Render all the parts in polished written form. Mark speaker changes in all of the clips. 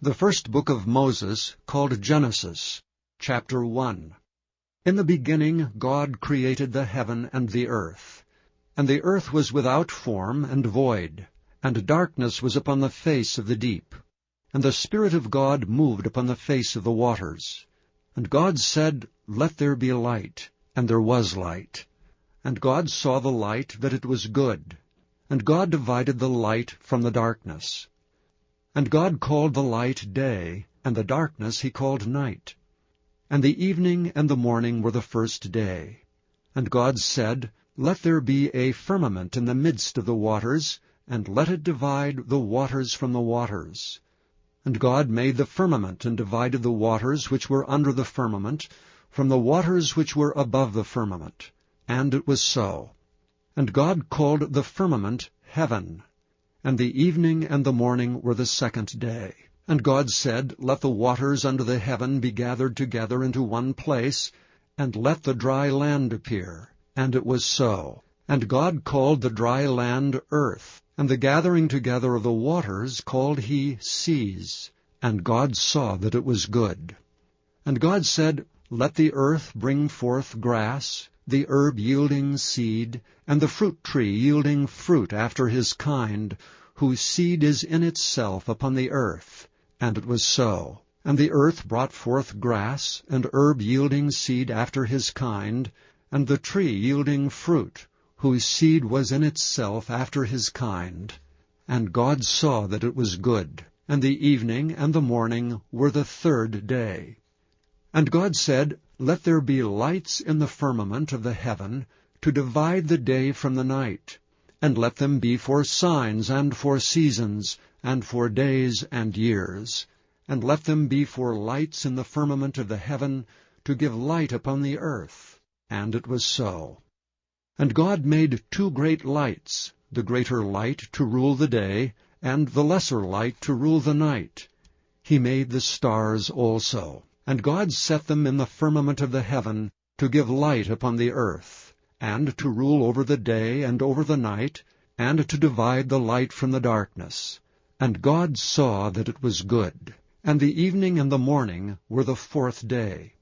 Speaker 1: The first book of Moses, called Genesis, chapter 1. In the beginning God created the heaven and the earth. And the earth was without form and void, and darkness was upon the face of the deep. And the Spirit of God moved upon the face of the waters. And God said, Let there be light. And there was light. And God saw the light, that it was good. And God divided the light from the darkness. And God called the light day, and the darkness he called night. And the evening and the morning were the first day. And God said, Let there be a firmament in the midst of the waters, and let it divide the waters from the waters. And God made the firmament, and divided the waters which were under the firmament from the waters which were above the firmament. And it was so. And God called the firmament heaven. And the evening and the morning were the second day. And God said, Let the waters under the heaven be gathered together into one place, and let the dry land appear. And it was so. And God called the dry land earth, and the gathering together of the waters called he seas. And God saw that it was good. And God said, Let the earth bring forth grass, the herb yielding seed, and the fruit tree yielding fruit after his kind, whose seed is in itself upon the earth. And it was so. And the earth brought forth grass, and herb yielding seed after his kind, and the tree yielding fruit, whose seed was in itself after his kind. And God saw that it was good. And the evening and the morning were the third day. And God said, Let there be lights in the firmament of the heaven, to divide the day from the night. And let them be for signs and for seasons, and for days and years. And let them be for lights in the firmament of the heaven, to give light upon the earth. And it was so. And God made two great lights, the greater light to rule the day, and the lesser light to rule the night. He made the stars also. And God set them in the firmament of the heaven, to give light upon the earth, and to rule over the day and over the night, and to divide the light from the darkness. And God saw that it was good. And the evening and the morning were the fourth day.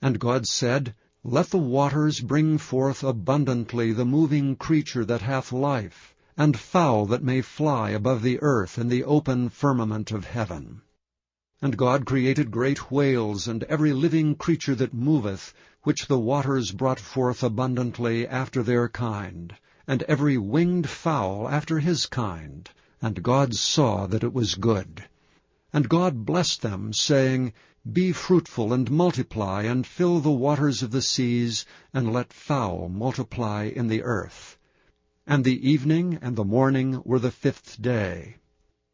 Speaker 1: And God said, Let the waters bring forth abundantly the moving creature that hath life, and fowl that may fly above the earth in the open firmament of heaven. And God created great whales, and every living creature that moveth, which the waters brought forth abundantly after their kind, and every winged fowl after his kind. And God saw that it was good. And God blessed them, saying, Be fruitful, and multiply, and fill the waters of the seas, and let fowl multiply in the earth. And the evening and the morning were the fifth day.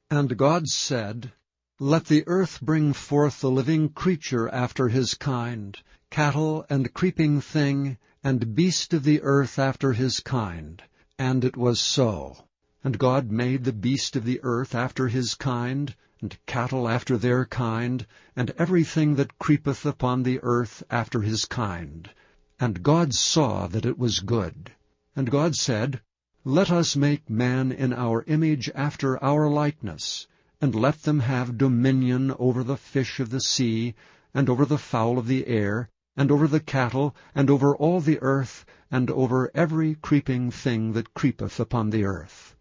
Speaker 1: And God said, Let the earth bring forth the living creature after his kind, cattle and creeping thing, and beast of the earth after his kind. And it was so. And God made the beast of the earth after his kind, and cattle after their kind, and everything that creepeth upon the earth after his kind. And God saw that it was good. And God said, Let us make man in our image after our likeness, and let them have dominion over the fish of the sea, and over the fowl of the air, and over the cattle, and over all the earth, and over every creeping thing that creepeth upon the earth.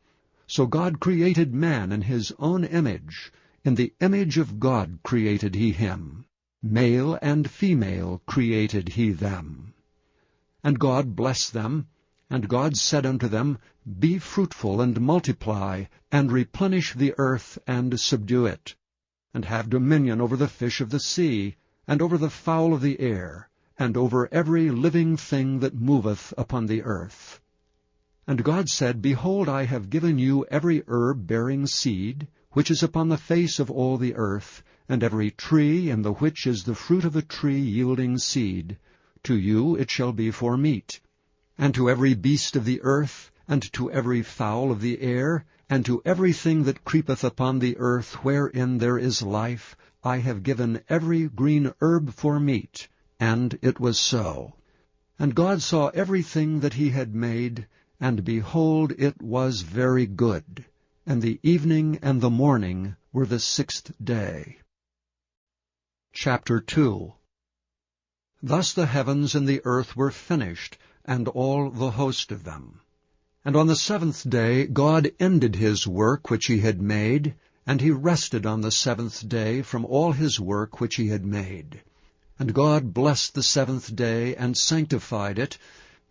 Speaker 1: So God created man in his own image. In the image of God created he him. Male and female created he them. And God blessed them. And God said unto them, Be fruitful, and multiply, and replenish the earth, and subdue it, and have dominion over the fish of the sea, and over the fowl of the air, and over every living thing that moveth upon the earth. And God said, Behold, I have given you every herb bearing seed, which is upon the face of all the earth, and every tree in the which is the fruit of a tree yielding seed. To you it shall be for meat. And to every beast of the earth, and to every fowl of the air, and to everything that creepeth upon the earth wherein there is life, I have given every green herb for meat. And it was so. And God saw everything that he had made, and behold, it was very good. and the evening and the morning were the 6th day. Chapter 2. Thus the heavens and the earth were finished, and all the host of them. And on the 7th day God ended his work which he had made, and he rested on the 7th day from all his work which he had made. And God blessed the 7th day, and sanctified it,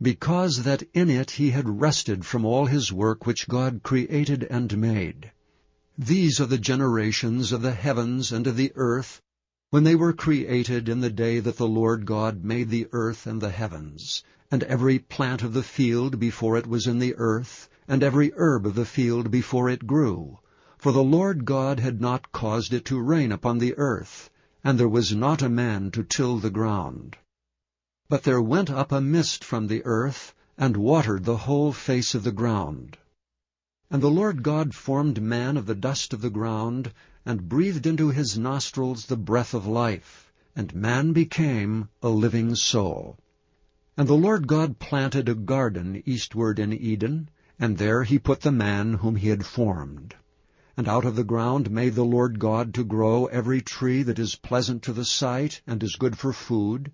Speaker 1: because that in it he had rested from all his work which God created and made. These are the generations of the heavens and of the earth, when they were created in the day that the Lord God made the earth and the heavens, and every plant of the field before it was in the earth, and every herb of the field before it grew. For the Lord God had not caused it to rain upon the earth, and there was not a man to till the ground. But there went up a mist from the earth, and watered the whole face of the ground. And the Lord God formed man of the dust of the ground, and breathed into his nostrils the breath of life, and man became a living soul. And the Lord God planted a garden eastward in Eden, and there he put the man whom he had formed. And out of the ground made the Lord God to grow every tree that is pleasant to the sight, and is good for food,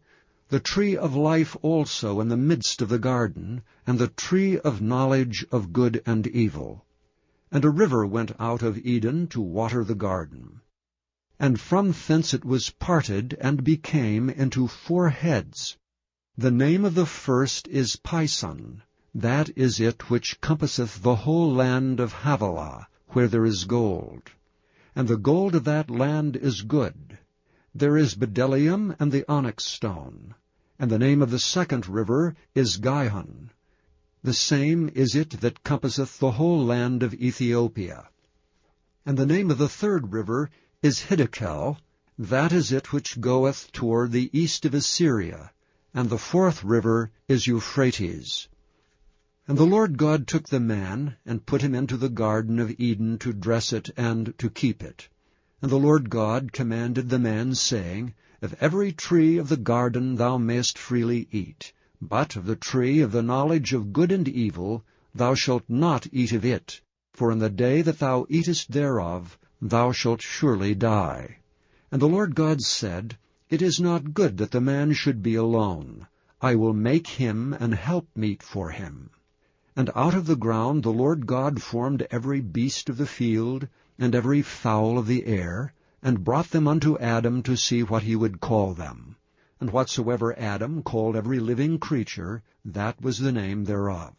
Speaker 1: the tree of life also in the midst of the garden, and the tree of knowledge of good and evil. And a river went out of Eden to water the garden. And from thence it was parted, and became into 4 heads. The name of the first is Pison. That is it which compasseth the whole land of Havilah, where there is gold. And the gold of that land is good. There is bdellium and the onyx stone. And the name of the second river is Gihon. The same is it that compasseth the whole land of Ethiopia. And the name of the third river is Hiddekel. That is it which goeth toward the east of Assyria. And the 4th river is Euphrates. And the Lord God took the man, and put him into the garden of Eden to dress it and to keep it. And the Lord God commanded the man, saying, Of every tree of the garden thou mayest freely eat, but of the tree of the knowledge of good and evil thou shalt not eat of it, for in the day that thou eatest thereof thou shalt surely die. And the Lord God said, It is not good that the man should be alone. I will make him an helpmeet for him. And out of the ground the Lord God formed every beast of the field, and every fowl of the air, and brought them unto Adam to see what he would call them. And whatsoever Adam called every living creature, that was the name thereof.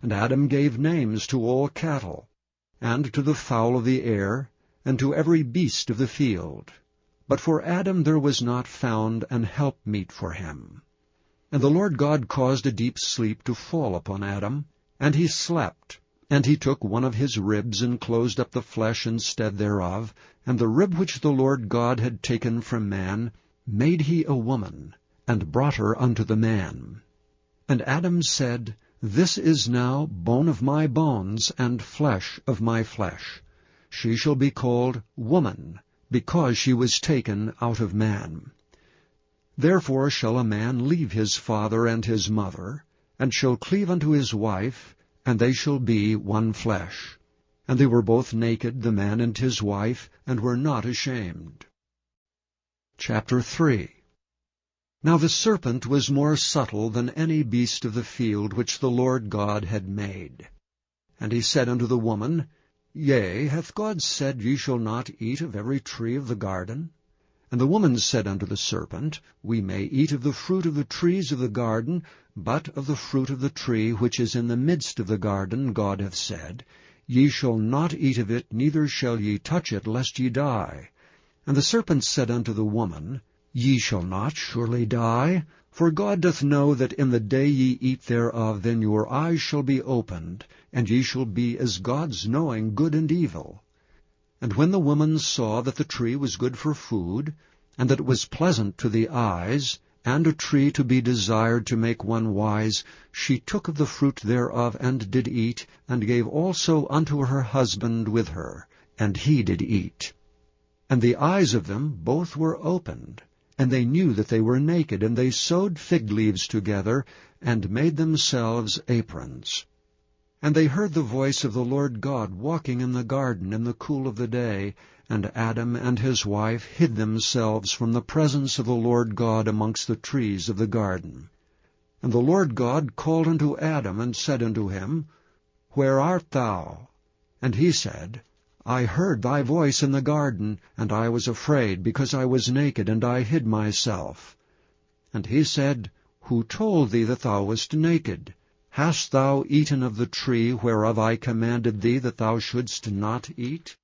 Speaker 1: And Adam gave names to all cattle, and to the fowl of the air, and to every beast of the field. But for Adam there was not found an helpmeet for him. And the Lord God caused a deep sleep to fall upon Adam, and he slept. And he took one of his ribs, and closed up the flesh instead thereof, and the rib which the Lord God had taken from man made he a woman, and brought her unto the man. And Adam said, This is now bone of my bones, and flesh of my flesh. She shall be called woman, because she was taken out of man. Therefore shall a man leave his father and his mother, and shall cleave unto his wife, and they shall be one flesh. And they were both naked, the man and his wife, and were not ashamed. Chapter 3. Now the serpent was more subtle than any beast of the field which the Lord God had made. And he said unto the woman, Yea, hath God said, Ye shall not eat of every tree of the garden? And the woman said unto the serpent, We may eat of the fruit of the trees of the garden, but of the fruit of the tree which is in the midst of the garden God hath said, Ye shall not eat of it, neither shall ye touch it, lest ye die. And the serpent said unto the woman, Ye shall not surely die, for God doth know that in the day ye eat thereof, then your eyes shall be opened, and ye shall be as gods, knowing good and evil. And when the woman saw that the tree was good for food, and that it was pleasant to the eyes, and a tree to be desired to make one wise, she took of the fruit thereof, and did eat, and gave also unto her husband with her, and he did eat. And the eyes of them both were opened, and they knew that they were naked, and they sewed fig leaves together, and made themselves aprons. And they heard the voice of the Lord God walking in the garden in the cool of the day, and Adam and his wife hid themselves from the presence of the Lord God amongst the trees of the garden. And the Lord God called unto Adam, and said unto him, Where art thou? And he said, I heard thy voice in the garden, and I was afraid, because I was naked, and I hid myself. And he said, Who told thee that thou wast naked? Hast thou eaten of the tree whereof I commanded thee that thou shouldst not eat?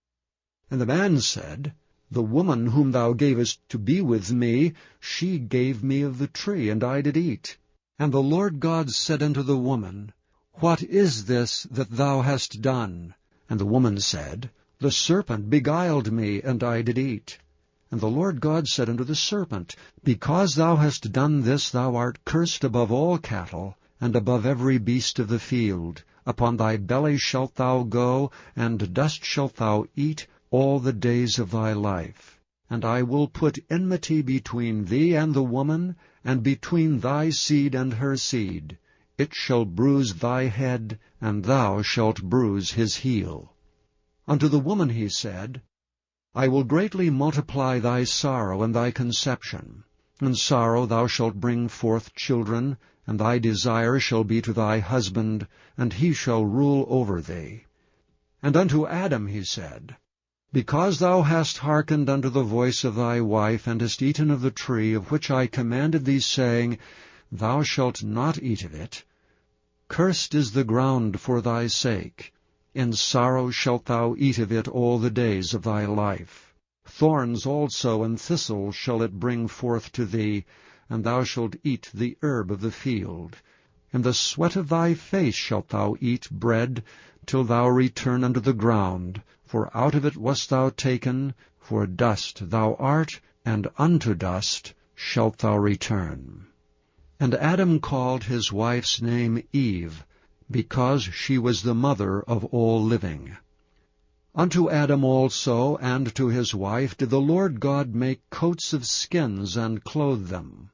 Speaker 1: And the man said, The woman whom thou gavest to be with me, she gave me of the tree, and I did eat. And the Lord God said unto the woman, What is this that thou hast done? And the woman said, The serpent beguiled me, and I did eat. And the Lord God said unto the serpent, Because thou hast done this, thou art cursed above all cattle, and above every beast of the field. Upon thy belly shalt thou go, and dust shalt thou eat all the days of thy life. And I will put enmity between thee and the woman, and between thy seed and her seed. It shall bruise thy head, and thou shalt bruise his heel. Unto the woman he said, I will greatly multiply thy sorrow and thy conception. In sorrow thou shalt bring forth children, and thy desire shall be to thy husband, and he shall rule over thee. And unto Adam he said, Because thou hast hearkened unto the voice of thy wife, and hast eaten of the tree of which I commanded thee, saying, Thou shalt not eat of it, cursed is the ground for thy sake. In sorrow shalt thou eat of it all the days of thy life. Thorns also and thistles shall it bring forth to thee, and thou shalt eat the herb of the field. In the sweat of thy face shalt thou eat bread, till thou return unto the ground. For out of it wast thou taken, for dust thou art, and unto dust shalt thou return. And Adam called his wife's name Eve, because she was the mother of all living. Unto Adam also and to his wife did the Lord God make coats of skins, and clothe them.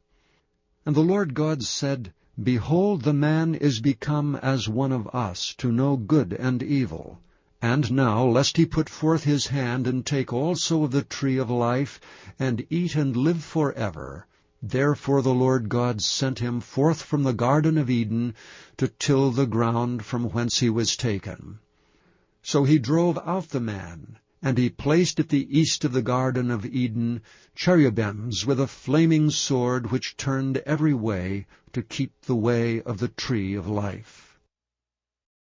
Speaker 1: And the Lord God said, Behold, the man is become as one of us, to know good and evil. And now, lest he put forth his hand, and take also of the tree of life, and eat and live forever. Therefore the Lord God sent him forth from the Garden of Eden, to till the ground from whence he was taken. So he drove out the man, and he placed at the east of the Garden of Eden cherubims with a flaming sword, which turned every way, to keep the way of the tree of life.